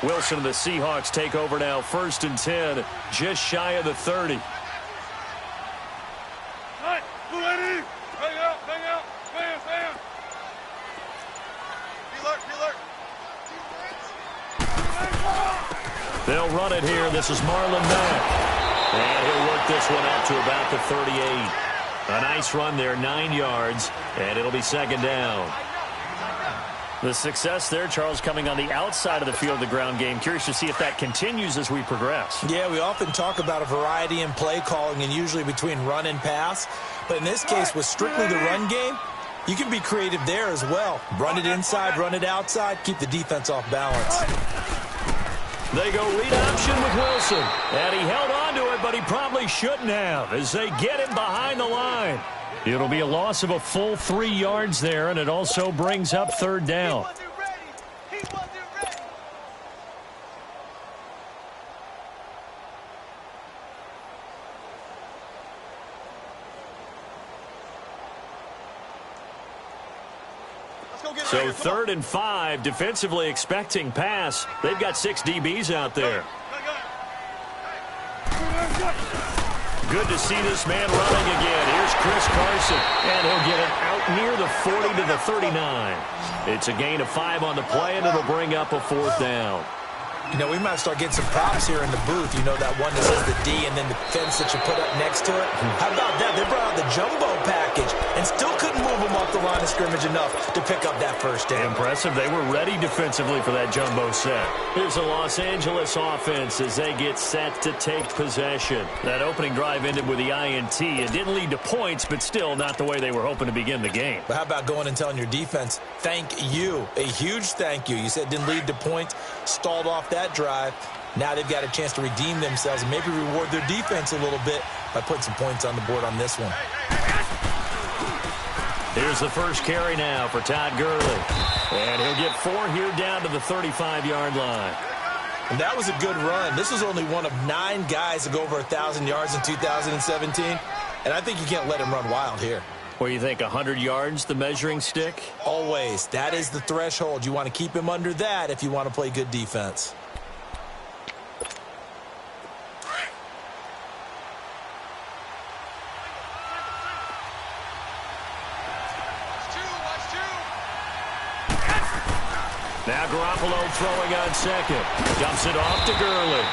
Wilson and the Seahawks take over now, 1st and 10, just shy of the 30. They'll run it here. This is Marlon Mack. And he'll work this one out to about the 38. A nice run there, 9 yards, and it'll be 2nd down. The success there, Charles, coming on the outside of the field, the ground game. Curious to see if that continues as we progress. Yeah, we often talk about a variety in play calling and usually between run and pass. But in this case, with strictly the run game, you can be creative there as well. Run it inside, run it outside, keep the defense off balance. They go read option with Wilson. And he held on to it, but he probably shouldn't have as they get him behind the line. It'll be a loss of a full 3 yards there, and it also brings up 3rd down. So 3rd and 5, defensively expecting pass. They've got 6 DBs out there. Good to see this man running again. Here's Chris Carson, and he'll get it out near the 40 to the 39. It's a gain of 5 on the play, and it'll bring up a 4th down. You know, we might start getting some props here in the booth. You know, that one that says the D and then the fence that you put up next to it. How about that? They brought out the jumbo package and still couldn't move them off the line of scrimmage enough to pick up that 1st down. Impressive. They were ready defensively for that jumbo set. Here's the Los Angeles offense as they get set to take possession. That opening drive ended with the INT. It didn't lead to points, but still not the way they were hoping to begin the game. But how about going and telling your defense, thank you, a huge thank you. You said it didn't lead to points, stalled off that drive. Now they've got a chance to redeem themselves and maybe reward their defense a little bit by putting some points on the board on this one. Here's the first carry now for Todd Gurley. And he'll get 4 here down to the 35-yard line. And that was a good run. This was only one of 9 guys to go over 1,000 yards in 2017. And I think you can't let him run wild here. What do you think, 100 yards, the measuring stick? Always. That is the threshold. You want to keep him under that if you want to play good defense. Now Garoppolo throwing on 2nd. Dumps it off to Gurley.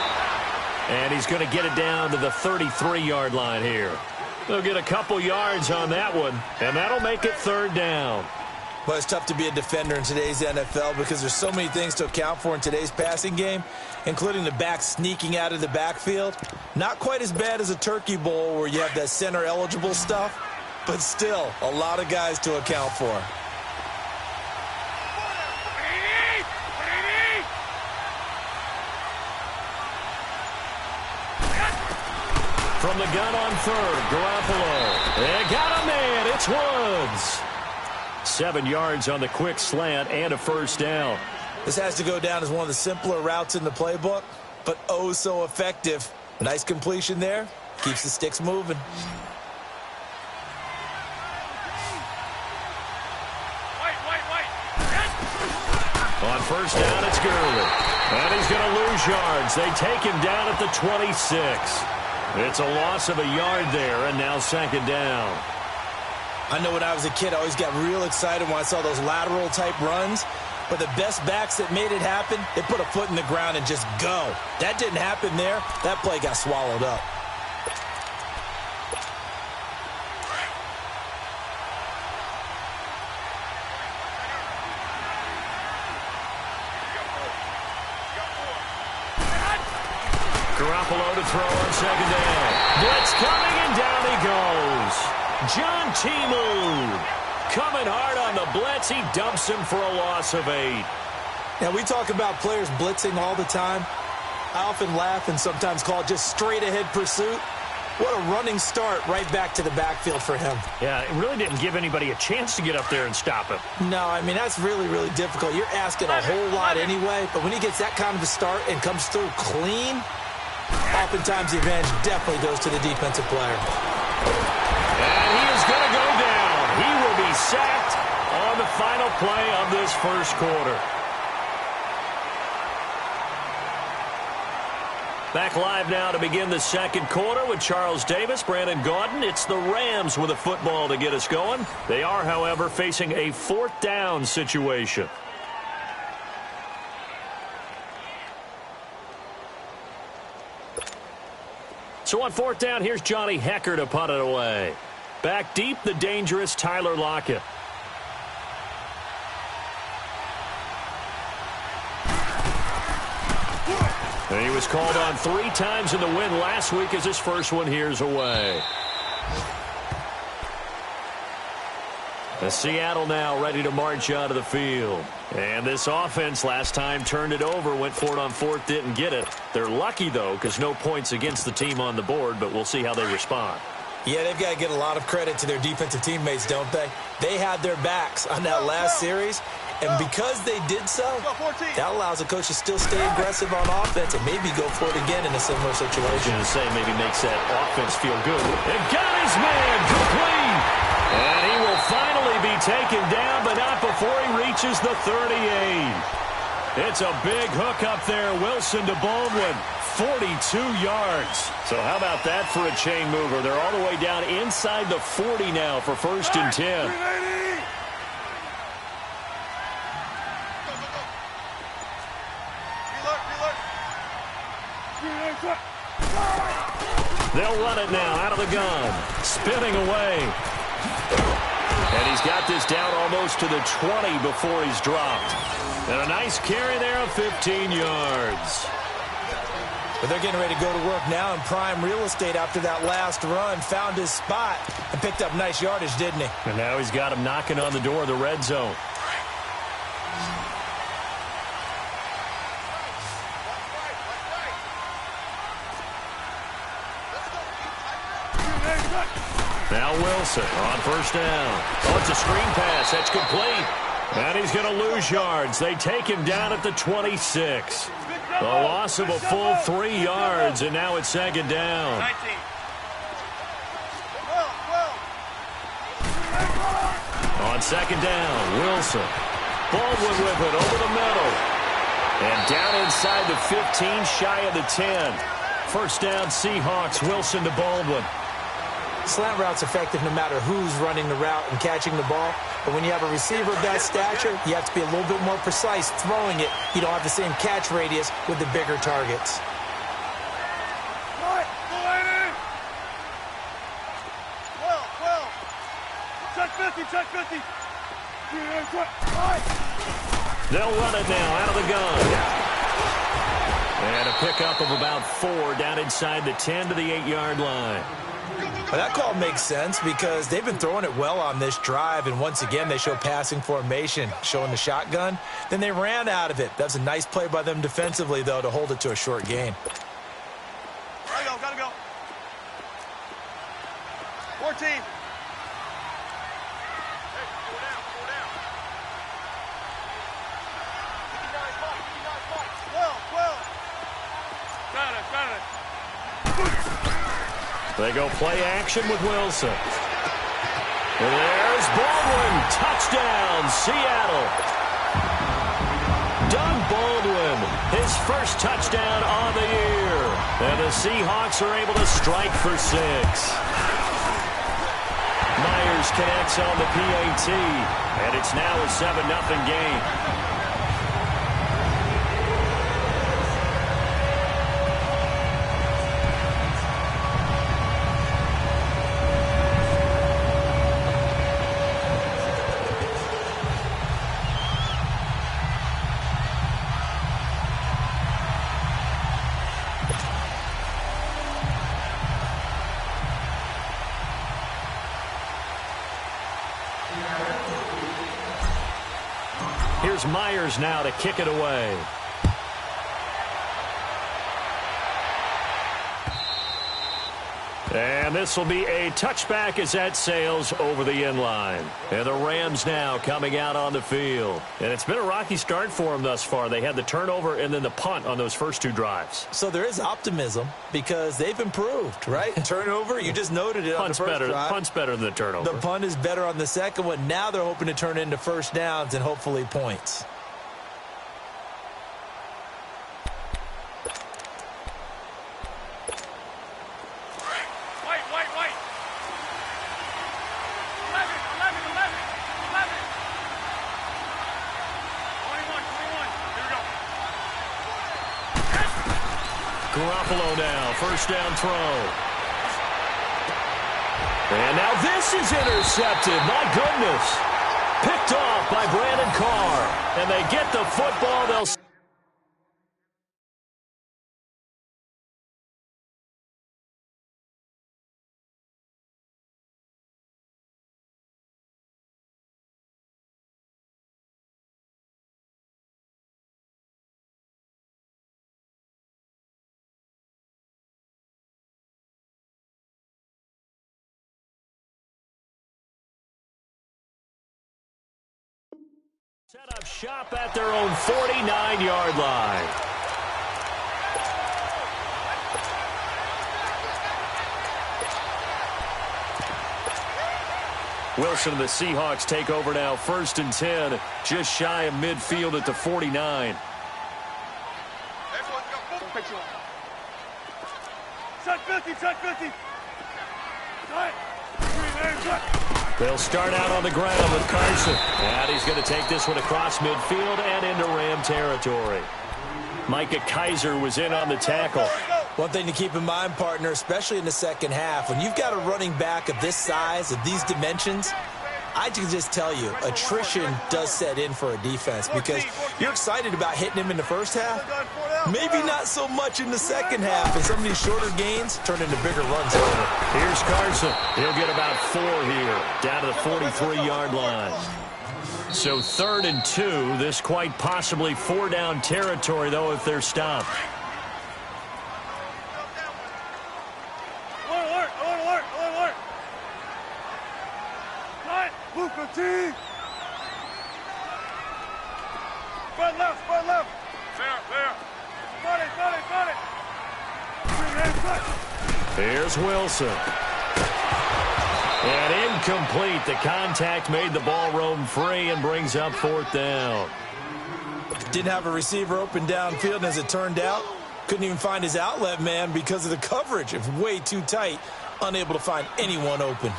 And he's going to get it down to the 33-yard line here. They'll get a couple yards on that one, and that'll make it 3rd down. But it's tough to be a defender in today's NFL because there's so many things to account for in today's passing game, including the back sneaking out of the backfield. Not quite as bad as a turkey bowl where you have that center-eligible stuff, but still a lot of guys to account for. From the gun on 3rd, Garoppolo. They got a man. It's Woods. 7 yards on the quick slant and a 1st down. This has to go down as one of the simpler routes in the playbook, but oh so effective. Nice completion there. Keeps the sticks moving. On 1st down, it's Gurley. And he's going to lose yards. They take him down at the 26. It's a loss of a yard there, and now 2nd down. I know when I was a kid, I always got real excited when I saw those lateral-type runs. But the best backs that made it happen, they put a foot in the ground and just go. That didn't happen there. That play got swallowed up. Garoppolo to throw on 2nd down. Blitz coming, and down he goes. John Timu coming hard on the blitz. He dumps him for a loss of 8. Now, we talk about players blitzing all the time. I often laugh and sometimes call it just straight-ahead pursuit. What a running start right back to the backfield for him. Yeah, it really didn't give anybody a chance to get up there and stop him. No, I mean, that's really, really difficult. You're asking a whole lot anyway, but when he gets that kind of a start and comes through clean, oftentimes the advantage definitely goes to the defensive player. And he is going to go down. He will be sacked on the final play of this first quarter. Back live now to begin the second quarter with Charles Davis, Brandon Gaudin. It's the Rams with a football to get us going. They are, however, facing a fourth down situation. So on fourth down, here's Johnny Hecker to punt it away. Back deep, the dangerous Tyler Lockett. And he was called on 3 times in the win last week as his first one here's away. And Seattle now ready to march out of the field. And this offense last time turned it over, went for it on fourth, didn't get it. They're lucky, though, because no points against the team on the board, but we'll see how they respond. Yeah, they've got to get a lot of credit to their defensive teammates, don't they? They had their backs on that last series, and because they did so, that allows the coach to still stay aggressive on offense and maybe go for it again in a similar situation. I was going to say maybe makes that offense feel good. And got his man complete. And he will finally be taken down, but not before he reaches the 38. It's a big hook up there. Wilson to Baldwin. 42 yards. So how about that for a chain mover? They're all the way down inside the 40 now for first and 10. They'll run it now out of the gun. Spinning away. And he's got this down almost to the 20 before he's dropped. And a nice carry there of 15 yards. But they're getting ready to go to work now in prime real estate after that last run. Found his spot and picked up nice yardage, didn't he? And now he's got him knocking on the door of the red zone. Now Wilson on first down. Oh, it's a screen pass. That's complete. And he's going to lose yards. They take him down at the 26. The loss of a full 3 yards, and now it's second down. On second down, Wilson. Baldwin with it over the middle. And down inside the 15, shy of the 10. First down, Seahawks, Wilson to Baldwin. Slant route's effective no matter who's running the route and catching the ball. But when you have a receiver of that stature, you have to be a little bit more precise throwing it. You don't have the same catch radius with the bigger targets. Check 50. They'll run it now out of the gun. And a pickup of about 4 down inside the 10 to the 8-yard line. Well, that call makes sense because they've been throwing it well on this drive, and once again they show passing formation, showing the shotgun. Then they ran out of it. That's a nice play by them defensively, though, to hold it to a short gain. Gotta go. 14. They go play action with Wilson. And there's Baldwin. Touchdown, Seattle. Doug Baldwin, his first touchdown on the year. And the Seahawks are able to strike for 6. Myers connects on the PAT. And it's now a 7-0 game. Here's Myers now to kick it away. And this will be a touchback as that sails over the end line. And the Rams now coming out on the field. And it's been a rocky start for them thus far. They had the turnover and then the punt on those first 2 drives. So there is optimism because they've improved, right? Turnover, you just noted it on the first drive. Punt's better than the turnover. The punt is better on the second one. Now they're hoping to turn it into first downs and hopefully points. Garoppolo now, first down throw. And now this is intercepted. My goodness. Picked off by Brandon Carr. And they get the football. They'll set up shop at their own 49-yard line. Wilson and the Seahawks take over now, 1st and 10, just shy of midfield at the 49. Check 50, check 50. Cut. They'll start out on the ground with Carson. And he's going to take this one across midfield and into Ram territory. Micah Kiser was in on the tackle. One thing to keep in mind, partner, especially in the second half, when you've got a running back of this size, of these dimensions, I can just tell you, attrition does set in for a defense because you're excited about hitting him in the first half. Maybe not so much in the second half, and some of these shorter gains turn into bigger runs later. Here's Carson. He'll get about 4 here, down to the 43-yard line. So 3rd and 2. This quite possibly 4-down territory, though, if they're stopped. Alert, alert, alert, alert. Cut. Move 15. Spread left, spread left. There. Got it. Here's Wilson. And incomplete. The contact made the ball roam free and brings up 4th down. Didn't have a receiver open downfield, and as it turned out, couldn't even find his outlet man because of the coverage. It was way too tight, unable to find anyone open.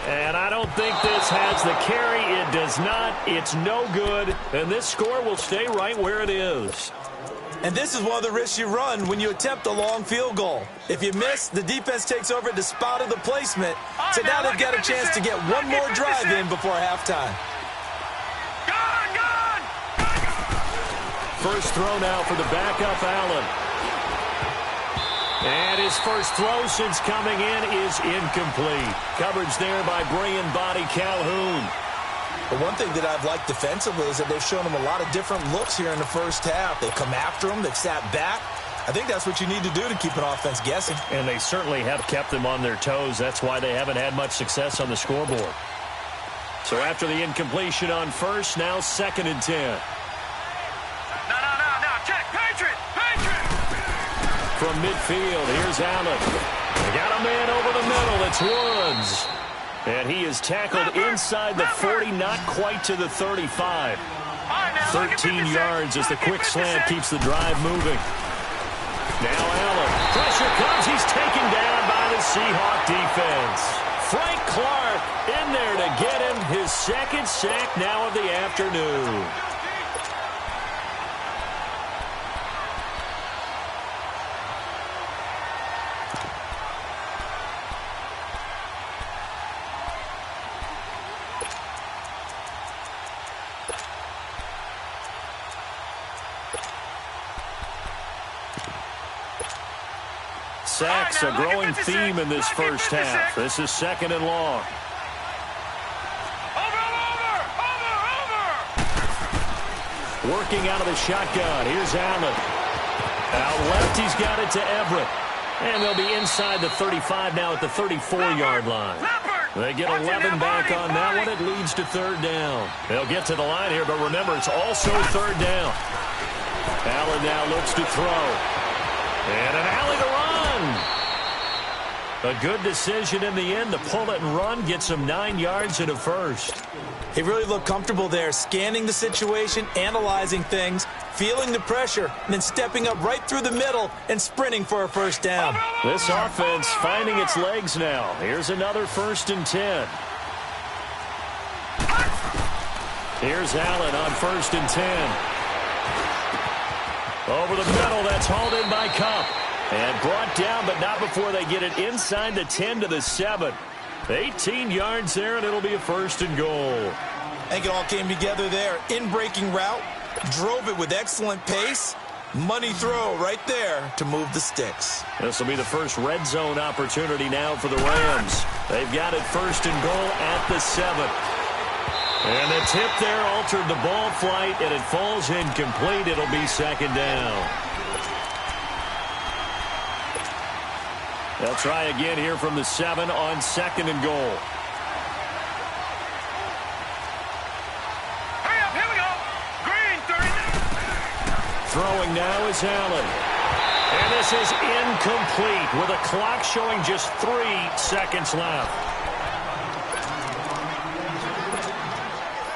And I don't think this has the carry. It does not. It's no good. And this score will stay right where it is. And this is one of the risks you run when you attempt a long field goal. If you miss, the defense takes over at the spot of the placement. So now they've got a chance to get one more drive in before halftime. First throw now for the backup, Allen. And his first throw since coming in is incomplete. Coverage there by bringing body Calhoun. But one thing that I've liked defensively is that they've shown him a lot of different looks here in the first half. They've come after him. They've sat back. I think that's what you need to do to keep an offense guessing. And they certainly have kept them on their toes. That's why they haven't had much success on the scoreboard. So after the incompletion on first, now 2nd and 10. From midfield, here's Allen. They got a man over the middle. It's Woods. And he is tackled inside the 40, not quite to the 35. 13 yards as the quick slant keeps the drive moving. Now Allen. Pressure comes. He's taken down by the Seahawk defense. Frank Clark in there to get him his 2nd sack now of the afternoon. Sacks, a growing theme in this first half. This is 2nd and long. Working out of the shotgun. Here's Allen. Out left, he's got it to Everett. And they'll be inside the 35 now at the 34-yard line. They get 11 back on that one. It leads to 3rd down. They'll get to the line here, but remember, it's also 3rd down. Allen now looks to throw. And an alley to run. A good decision in the end to pull it and run, get some 9 yards and a first. He really looked comfortable there, scanning the situation, analyzing things, feeling the pressure, and then stepping up right through the middle and sprinting for a first down. This offense finding its legs now. Here's another 1st and 10. Here's Allen on 1st and 10. Over the middle, that's hauled in by Cup. And brought down, but not before they get it inside the 10 to the 7. 18 yards there, and it'll be a 1st and goal. I think it all came together there. In-breaking route, drove it with excellent pace. Money throw right there to move the sticks. This will be the first red zone opportunity now for the Rams. They've got it 1st and goal at the 7. And the tip there altered the ball flight, and it falls incomplete. It'll be 2nd down. They'll try again here from the 7 on 2nd and goal. Hurry up, here we go. Green, 30. Throwing now is Allen. And this is incomplete with a clock showing just 3 seconds left.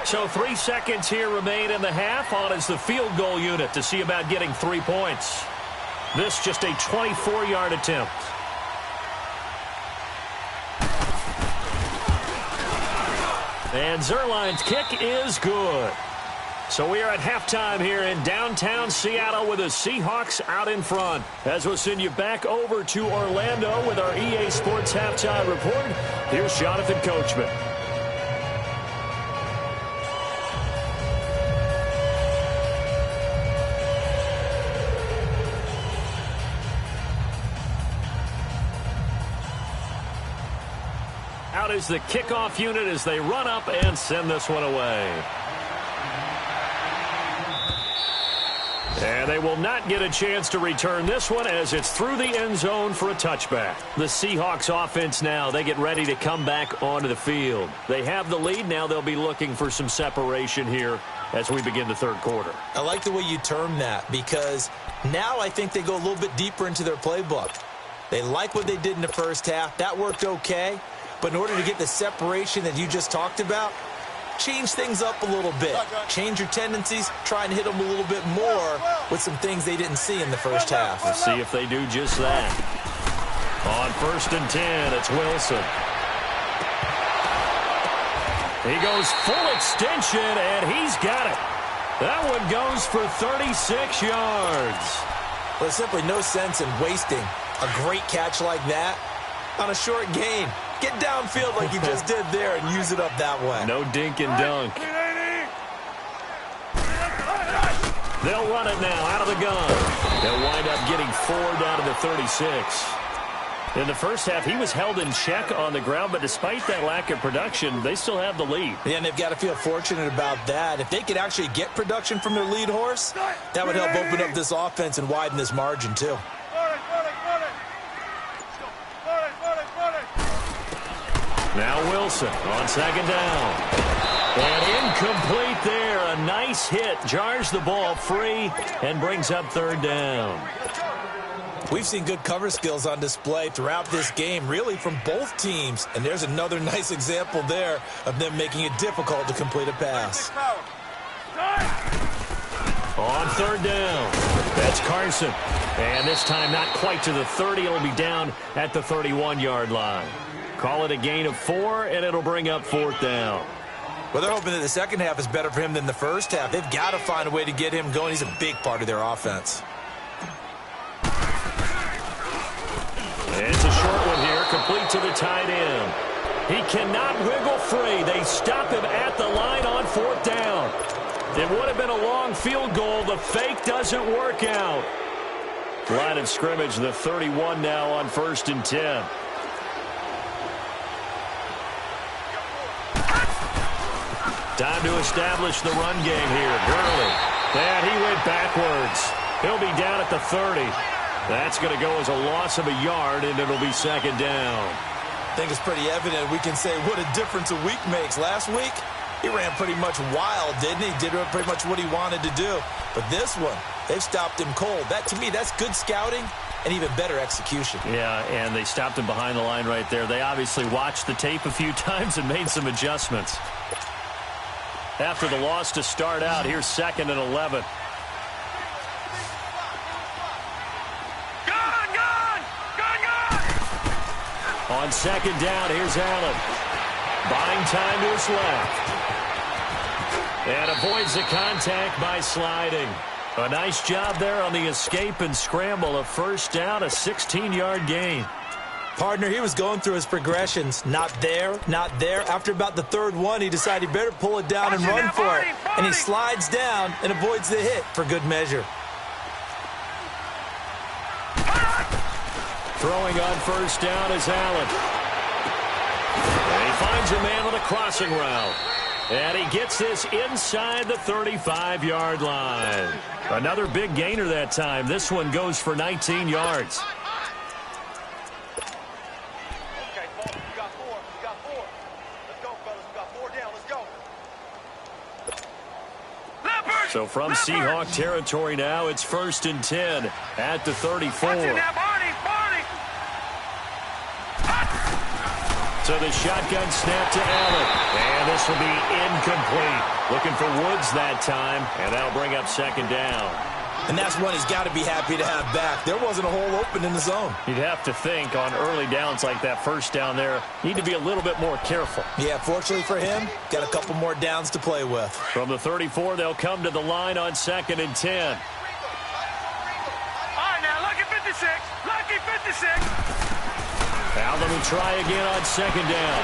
So 3 seconds here remain in the half. On is the field goal unit to see about getting 3 points. This just a 24-yard attempt. And Zerline's kick is good. So we are at halftime here in downtown Seattle with the Seahawks out in front. As we'll send you back over to Orlando with our EA Sports Halftime Report, here's Jonathan Coachman. Out is the kickoff unit as they run up and send this one away. And they will not get a chance to return this one as it's through the end zone for a touchback. The Seahawks offense now, they get ready to come back onto the field. They have the lead. Now they'll be looking for some separation here as we begin the 3rd quarter. I like the way you term that because now I think they go a little bit deeper into their playbook. They like what they did in the first half. That worked okay. But in order to get the separation that you just talked about, change things up a little bit. Change your tendencies, try and hit them a little bit more with some things they didn't see in the first half. We'll see if they do just that. On 1st and 10, it's Wilson. He goes full extension, and he's got it. That one goes for 36 yards. Well, there's simply no sense in wasting a great catch like that on a short gain. Get downfield like you just did there and use it up that way. No dink and dunk. They'll run it now out of the gun. They'll wind up getting 4 down to the 36. In the first half, he was held in check on the ground, but despite that lack of production, they still have the lead. Yeah, and they've got to feel fortunate about that. If they could actually get production from their lead horse, that would help open up this offense and widen this margin, too. Now Wilson on 2nd down. And incomplete there. A nice hit. Jars the ball free and brings up 3rd down. We've seen good cover skills on display throughout this game, really from both teams. And there's another nice example there of them making it difficult to complete a pass. On 3rd down, that's Carson. And this time not quite to the 30. It'll be down at the 31-yard line. Call it a gain of 4, and it'll bring up 4th down. Well, they're hoping that the second half is better for him than the first half. They've got to find a way to get him going. He's a big part of their offense. It's a short one here, complete to the tight end. He cannot wiggle free. They stop him at the line on 4th down. It would have been a long field goal. The fake doesn't work out. Line of scrimmage, the 31 now on 1st and 10. Time to establish the run game here. Gurley. And he went backwards. He'll be down at the 30. That's going to go as a loss of a yard, and it'll be 2nd down. I think it's pretty evident. We can say what a difference a week makes. Last week, he ran pretty much wild, didn't he? Did pretty much what he wanted to do. But this one, they've stopped him cold. That, to me, that's good scouting and even better execution. Yeah, and they stopped him behind the line right there. They obviously watched the tape a few times and made some adjustments. After the loss to start out, here's 2nd and 11. On 2nd down, here's Allen. Buying time to his left. And avoids the contact by sliding. A nice job there on the escape and scramble. A first down, a 16-yard gain. Partner, he was going through his progressions. Not there, not there. After about the third one, he decided he better pull it down and run for it. And he slides down and avoids the hit for good measure. Throwing on first down is Allen. And he finds a man on a crossing route. And he gets this inside the 35-yard line. Another big gainer that time. This one goes for 19 yards. So from Seahawk territory now, it's 1st and 10 at the 34. So the shotgun snap to Allen. And this will be incomplete. Looking for Woods that time, and that'll bring up 2nd down. And that's one he's got to be happy to have back. There wasn't a hole open in the zone. You'd have to think on early downs like that first down there, need to be a little bit more careful. Yeah, fortunately for him, got a couple more downs to play with. From the 34, they'll come to the line on 2nd and 10. All right, now, lucky 56. Lucky 56. Allen will try again on 2nd down.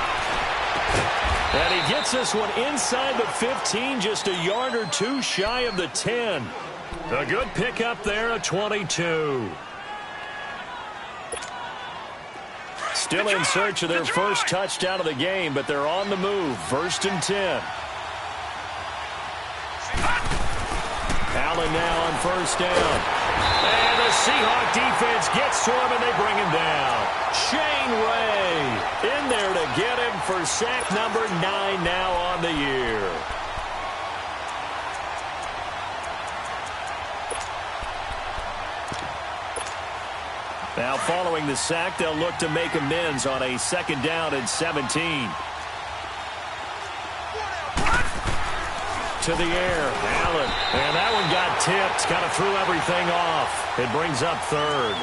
And he gets this one inside the 15, just a yard or two shy of the 10. A good pickup there, a 22. Still in search of their first touchdown of the game, but they're on the move. 1st and 10. Allen now on 1st down. And the Seahawk defense gets to him, and they bring him down. Shane Ray in there to get him for sack number 9 now on the year. Now following the sack, they'll look to make amends on a 2nd down and 17. To the air, Allen. And that one got tipped, kind of threw everything off. It brings up 3rd.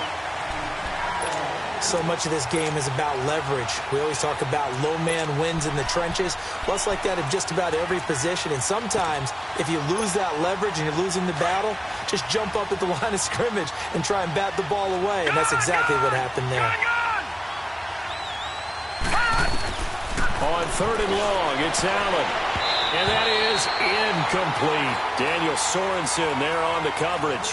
So much of this game is about leverage. We always talk about low man wins in the trenches. Well, it's like that in just about every position. And sometimes, if you lose that leverage and you're losing the battle, just jump up at the line of scrimmage and try and bat the ball away. And that's exactly what happened there. On 3rd and long, it's Allen. And that is incomplete. Daniel Sorensen there on the coverage.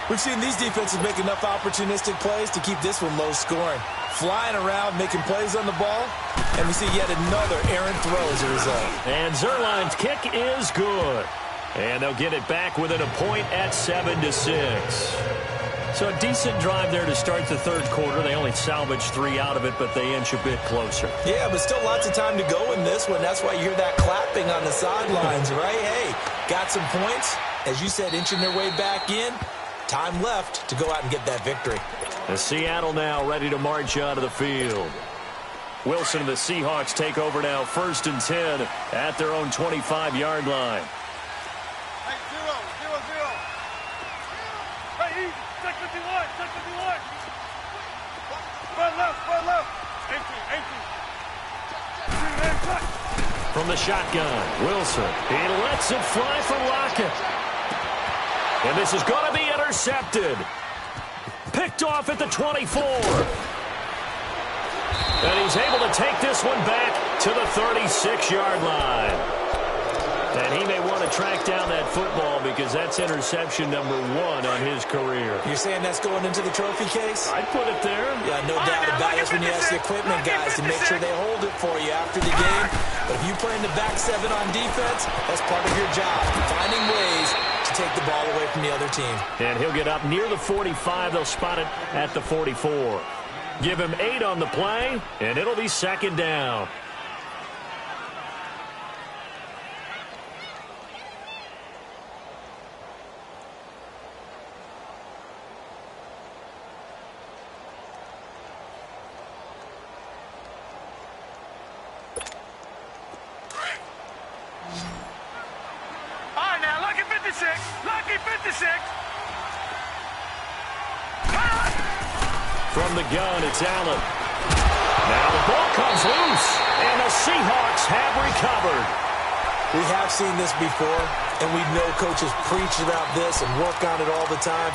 We've seen these defenses make enough opportunistic plays to keep this one low scoring. Flying around, making plays on the ball, and we see yet another errant throw as a result. And Zerline's kick is good. And they'll get it back within a point at 7-6. So a decent drive there to start the 3rd quarter. They only salvaged 3 out of it, but they inch a bit closer. Yeah, but still lots of time to go in this one. That's why you hear that clapping on the sidelines, right? Hey, got some points. As you said, inching their way back in. Time left to go out and get that victory. The Seattle now ready to march onto the field. Wilson and the Seahawks take over now, 1st and 10 at their own 25-yard line. Hey, 0-0-0. Hey, easy. Check 51. Check 51. Spread left. 18. From the shotgun, Wilson. He lets it fly for Lockett. And this is going to be intercepted. Picked off at the 24. And he's able to take this one back to the 36-yard line. And he may want to track down that football because that's interception number 1 on his career. You're saying that's going into the trophy case? I'd put it there. Yeah, no doubt about it. That's when you ask the equipment guys to make sure they hold it for you after the game. But if you play in the back 7 on defense, that's part of your job. Finding ways to take the ball away from the other team. And he'll get up near the 45. They'll spot it at the 44. Give him 8 on the play, and it'll be 2nd down. Lucky 56. From the gun, it's Allen. Now the ball comes loose, and the Seahawks have recovered. We have seen this before, and we know coaches preach about this and work on it all the time.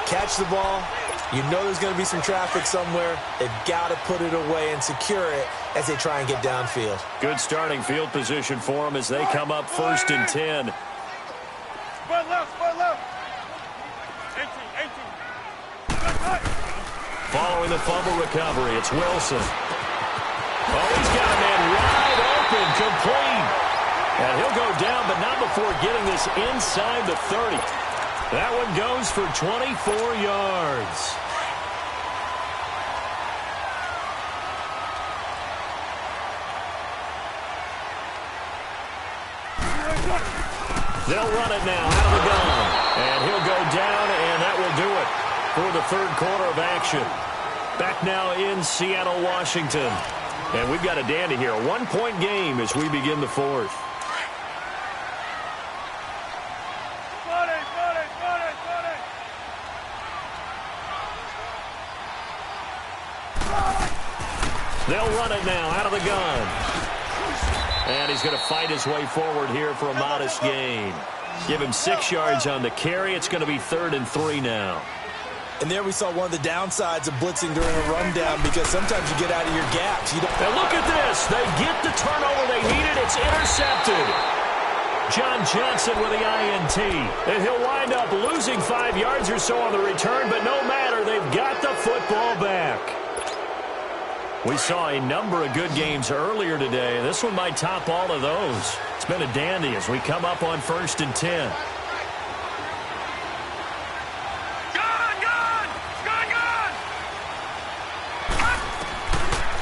Catch the ball. You know there's going to be some traffic somewhere. They've got to put it away and secure it as they try and get downfield. Good starting field position for them as they come up 1st and 10. Spread left. 18. Following the fumble recovery, it's Wilson. Oh, he's got a man wide open, complete. And he'll go down, but not before getting this inside the 30. That one goes for 24 yards. They'll run it now out of the gun. And he'll go down, and that will do it for the third quarter of action. Back now in Seattle, Washington. And we've got a dandy here. A 1-point game as we begin the fourth. They'll run it now out of the gun. And he's going to fight his way forward here for a modest gain. Give him 6 yards on the carry. It's going to be 3rd and 3 now. And there we saw one of the downsides of blitzing during a rundown because sometimes you get out of your gaps. And look at this. They get the turnover they needed. It's intercepted. John Johnson with the INT. And he'll wind up losing 5 yards or so on the return, but no matter, they've got the football back. We saw a number of good games earlier today, and this one might top all of those. It's been a dandy as we come up on 1st and 10.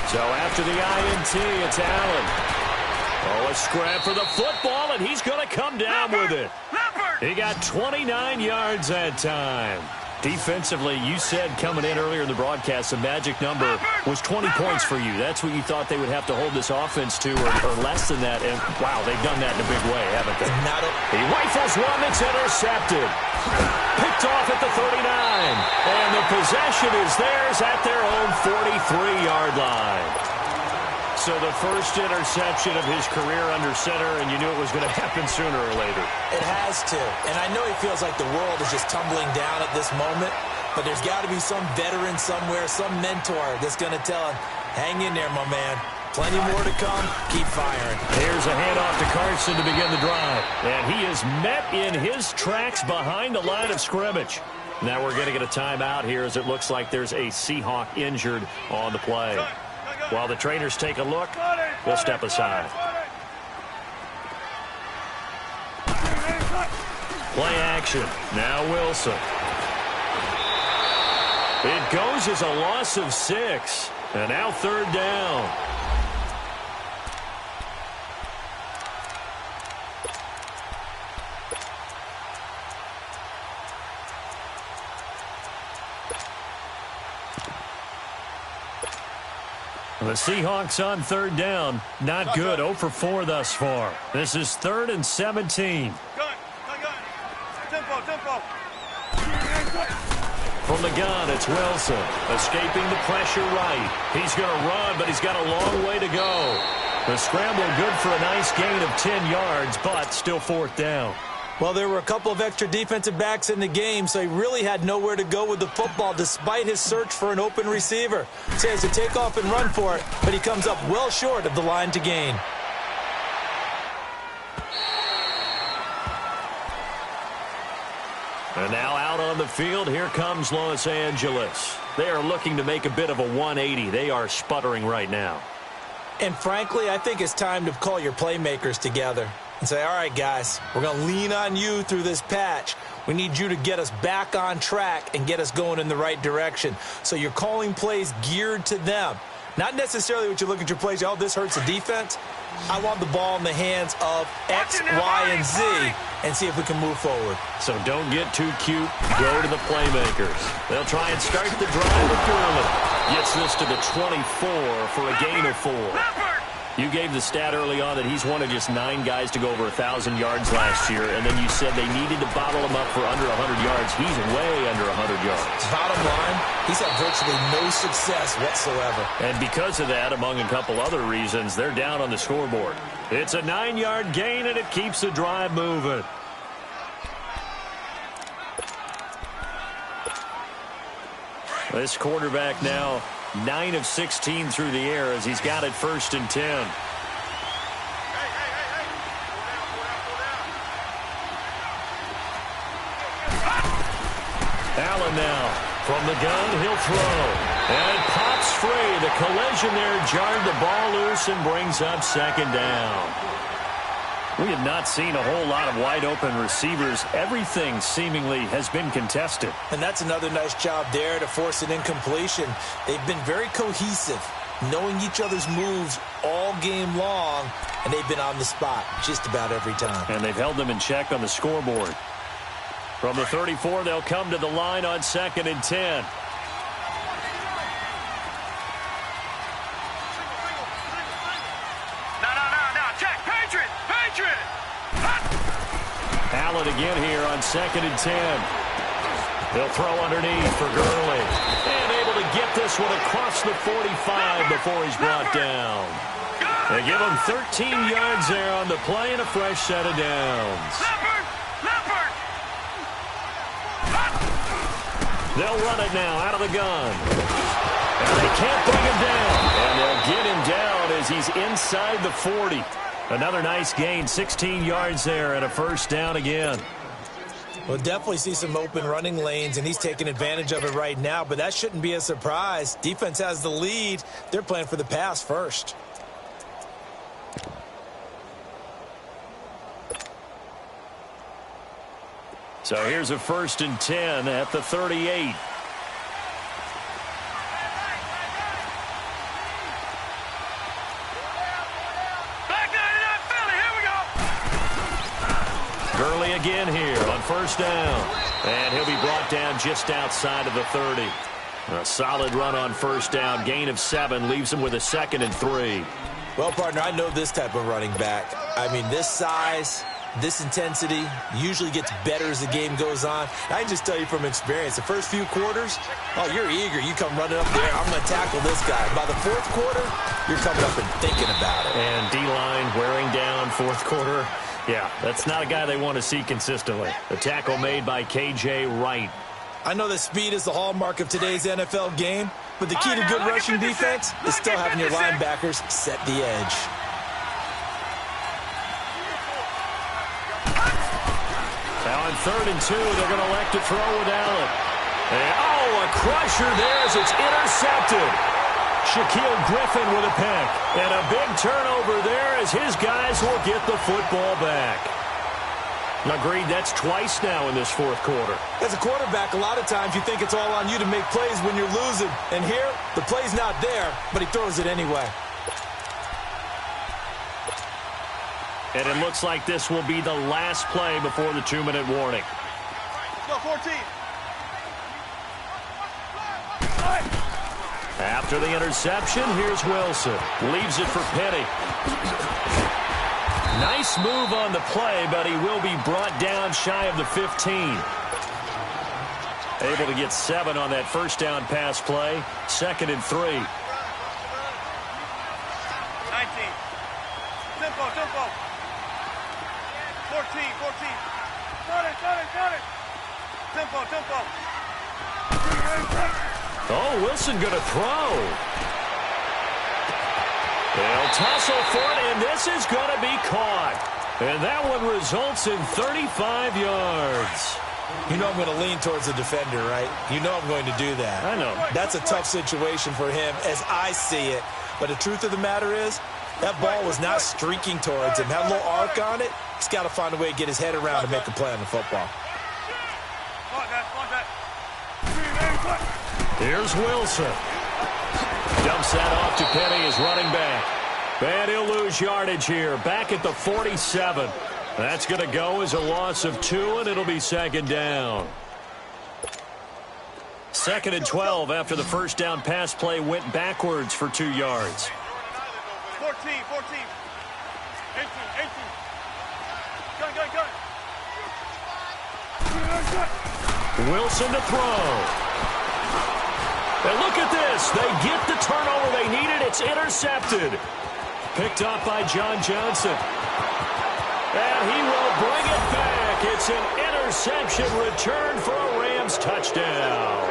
So after the INT, it's Allen. Oh, a scrap for the football, and he's going to come down with it. He got 29 yards that time. Defensively, you said coming in earlier in the broadcast, the magic number was 20 points for you. That's what you thought they would have to hold this offense to, or less than that. And, wow, they've done that in a big way, haven't they? He rifles one that's intercepted. Picked off at the 39. And the possession is theirs at their own 43-yard line. So the first interception of his career under center, and you knew it was going to happen sooner or later. It has to. And I know he feels like the world is just tumbling down at this moment, but there's got to be some veteran somewhere, some mentor that's going to tell him, hang in there, my man. Plenty more to come. Keep firing. Here's a handoff to Carson to begin the drive. And he is met in his tracks behind the line of scrimmage. Now we're going to get a timeout here as it looks like there's a Seahawk injured on the play. While the trainers take a look, we'll step aside. Play action. Now Wilson. It goes as a loss of 6. And now 3rd down. The Seahawks on 3rd down. Not good. 0 for 4 thus far. This is 3rd and 17. Tempo. From the gun, it's Wilson. Escaping the pressure right. He's going to run, but he's got a long way to go. The scramble good for a nice gain of 10 yards, but still 4th down. Well, there were a couple of extra defensive backs in the game, so he really had nowhere to go with the football despite his search for an open receiver. So he has to take off and run for it, but he comes up well short of the line to gain. And now out on the field, here comes Los Angeles. They are looking to make a bit of a 180. They are sputtering right now. And frankly, I think it's time to call your playmakers together and say, all right, guys, we're going to lean on you through this patch. We need you to get us back on track and get us going in the right direction. So you're calling plays geared to them. Not necessarily what you look at your plays, oh, this hurts the defense. I want the ball in the hands of X, Y, and Z and see if we can move forward. So don't get too cute. Go to the playmakers. They'll try and start the drive with Gurley. Gets this to the 24 for a gain of 4. You gave the stat early on that he's one of just 9 guys to go over 1,000 yards last year, and then you said they needed to bottle him up for under 100 yards. He's way under 100 yards. Bottom line, he's had virtually no success whatsoever. And because of that, among a couple other reasons, they're down on the scoreboard. It's a 9-yard gain, and it keeps the drive moving. This quarterback now 9 of 16 through the air as he's got it 1st and 10. Allen now from the gun, he'll throw. And it pops free. The collision there jarred the ball loose and brings up 2nd down. We have not seen a whole lot of wide-open receivers. Everything seemingly has been contested. And that's another nice job there to force an incompletion. They've been very cohesive, knowing each other's moves all game long, and they've been on the spot just about every time. And they've held them in check on the scoreboard. From the 34, they'll come to the line on 2nd and 10. Allen again here on 2nd and 10. They'll throw underneath for Gurley. And able to get this one across the 45 before he's brought down. They give him 13 yards there on the play and a fresh set of downs. They'll run it now out of the gun. And they can't bring him down. And they'll get him down as he's inside the 40. Another nice gain, 16 yards there and a 1st down again. We'll definitely see some open running lanes, and he's taking advantage of it right now, but that shouldn't be a surprise. Defense has the lead. They're playing for the pass first. So here's a 1st and 10 at the 38. Gurley again here on 1st down. And he'll be brought down just outside of the 30. A solid run on 1st down. Gain of 7 leaves him with a 2nd and 3. Well, partner, I know this type of running back. I mean, this size, this intensity usually gets better as the game goes on. I can just tell you from experience, the first few quarters, oh, you're eager. You come running up there, I'm going to tackle this guy. By the 4th quarter, you're coming up and thinking about it. And D-line wearing down 4th quarter. Yeah, that's not a guy they want to see consistently. The tackle made by K.J. Wright. I know that speed is the hallmark of today's NFL game, but the key to good rushing defense is still having your linebackers set the edge. Now on 3rd and 2, they're going to elect to throw with Allen. And, oh, a crusher there as it's intercepted. Shaquille Griffin with a pick. And a big turnover there as his guys will get the football back. Agreed, that's twice now in this 4th quarter. As a quarterback, a lot of times you think it's all on you to make plays when you're losing. And here, the play's not there, but he throws it anyway. And it looks like this will be the last play before the 2-minute warning. Go, 14. After the interception, here's Wilson. Leaves it for Penny. Nice move on the play, but he will be brought down shy of the 15. Able to get 7 on that 1st down pass play. 2nd and 3. 19. Tempo, tempo. 14. Got it. Tempo, tempo. Oh, Wilson going to throw. They'll tussle for it, and this is going to be caught. And that one results in 35 yards. You know I'm going to lean towards the defender, right? You know I'm going to do that. I know. That's a tough situation for him as I see it. But the truth of the matter is, that ball was not streaking towards him. Had a little arc on it. He's got to find a way to get his head around and make a play on the football. Here's Wilson. Dumps that off to Penny as running back. And he'll lose yardage here. Back at the 47. That's going to go as a loss of 2, and it'll be 2nd down. 2nd and 12 after the 1st down pass play went backwards for 2 yards. 14. 14, 14. 18, 18. Gun, gun, gun. Wilson to throw. And look at this. They get the turnover they needed. It's intercepted. Picked up by John Johnson. And he will bring it back. It's an interception return for a Rams touchdown.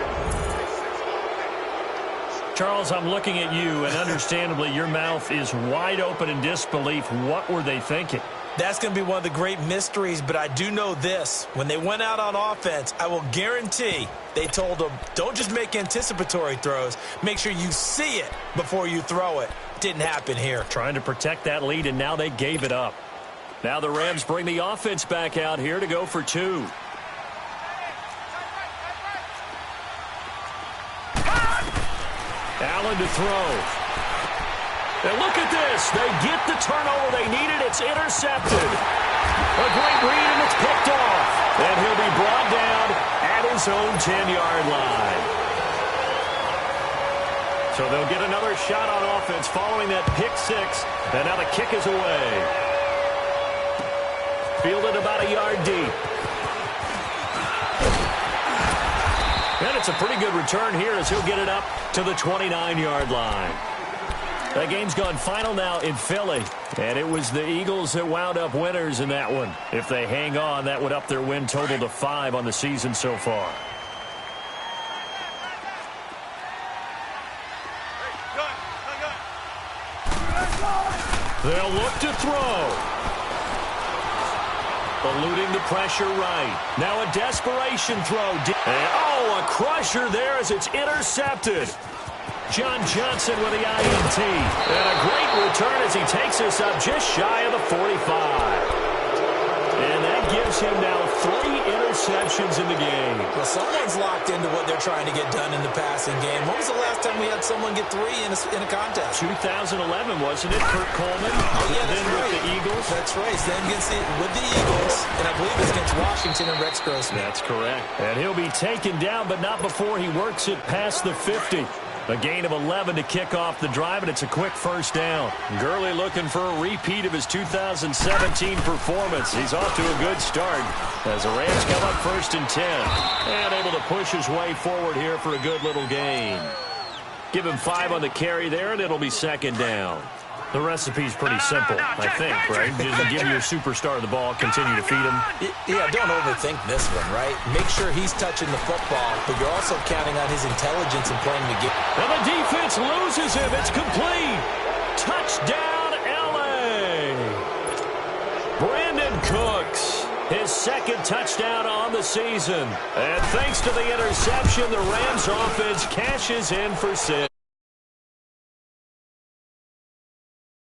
Charles, I'm looking at you, and understandably, your mouth is wide open in disbelief. What were they thinking? That's going to be one of the great mysteries, but I do know this. When they went out on offense, I will guarantee they told them, don't just make anticipatory throws. Make sure you see it before you throw it. Didn't happen here. Trying to protect that lead, and now they gave it up. Now the Rams bring the offense back out here to go for two. Allen to throw. And look at this. They get the turnover they needed. It's intercepted. A great read, and it's picked off. And he'll be brought down at his own 10-yard line. So they'll get another shot on offense following that pick six. And now the kick is away. Fielded about a yard deep. And it's a pretty good return here as he'll get it up to the 29-yard line. That game's gone final now in Philly, and it was the Eagles that wound up winners in that one. If they hang on, that would up their win total to 5 on the season so far. They'll look to throw. Eluding the pressure right. Now a desperation throw. Oh, a crusher there as it's intercepted. John Johnson with the INT. And a great return as he takes us up just shy of the 45. And that gives him now 3 interceptions in the game. Well, someone's locked into what they're trying to get done in the passing game. When was the last time we had someone get 3 in a contest? 2011, wasn't it? Kurt Coleman. Oh, yeah, that's then right. With the Eagles. That's right. Then with the Eagles. And I believe it's against Washington and Rex Grossman. That's correct. And he'll be taken down, but not before he works it past the 50. A gain of 11 to kick off the drive, and it's a quick first down. Gurley looking for a repeat of his 2017 performance. He's off to a good start as the Rams come up 1st and 10. And able to push his way forward here for a good little gain. Give him 5 on the carry there, and it'll be 2nd down. The recipe's pretty simple, I think, right? Just give your superstar the ball, continue to feed him. Yeah, don't overthink this one, right? Make sure he's touching the football, but you're also counting on his intelligence in playing the game. And the defense loses him. It's complete. Touchdown, L.A. Brandon Cooks, his 2nd touchdown on the season. And thanks to the interception, the Rams offense cashes in for 6.